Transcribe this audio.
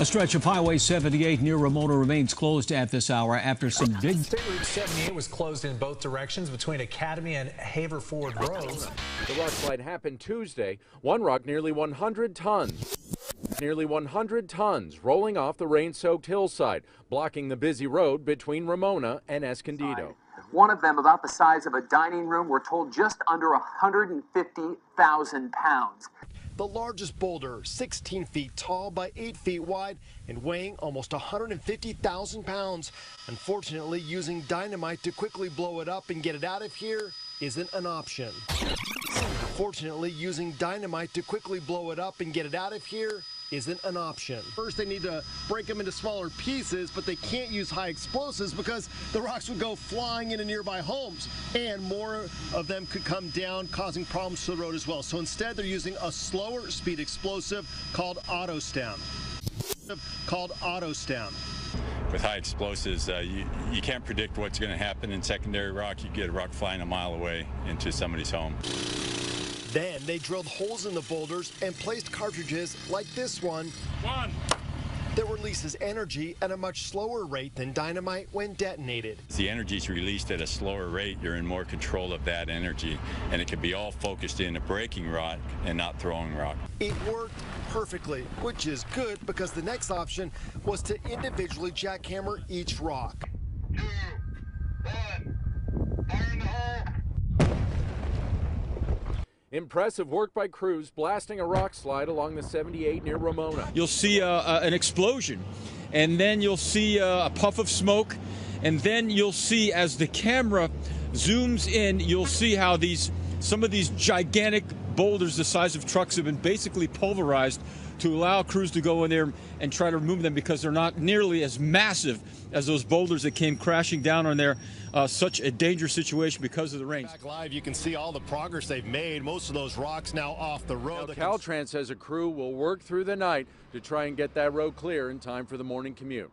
A stretch of Highway 78 near Ramona remains closed at this hour after some big... State Route 78 was closed in both directions between Academy and Haverford Roads. The rock slide happened Tuesday. One rock nearly 100 tons. Nearly 100 tons rolling off the rain-soaked hillside, blocking the busy road between Ramona and Escondido. One of them about the size of a dining room. We're told just under 150,000 pounds. The largest boulder, 16 feet tall by 8 feet wide and weighing almost 150,000 pounds. Unfortunately, using dynamite to quickly blow it up and get it out of here isn't an option. Fortunately, using dynamite to quickly blow it up and get it out of here isn't an option. First, they need to break them into smaller pieces, but they can't use high explosives because the rocks would go flying into nearby homes, and more of them could come down, causing problems to the road as well. So instead, they're using a slower speed explosive called AutoStem. With high explosives, you can't predict what's going to happen in secondary rock. You get a rock flying a mile away into somebody's home. Then they drilled holes in the boulders and placed cartridges like this one that releases energy at a much slower rate than dynamite when detonated. As the energy is released at a slower rate, you're in more control of that energy, and it can be all focused into breaking rock and not throwing rock. It worked perfectly, which is good because the next option was to individually jackhammer each rock. 2, 1, fire in the hole. Impressive work by crews blasting a rock slide along the 78 near Ramona. You'll see an explosion, and then you'll see a puff of smoke, and then you'll see as the camera zooms in, you'll see how some of these gigantic boulders the size of trucks have been basically pulverized to allow crews to go in there and try to remove them because they're not nearly as massive as those boulders that came crashing down on there. Such a dangerous situation because of the rain. Back live, you can see all the progress they've made. Most of those rocks now off the road. Now, Caltrans says a crew will work through the night to try and get that road clear in time for the morning commute.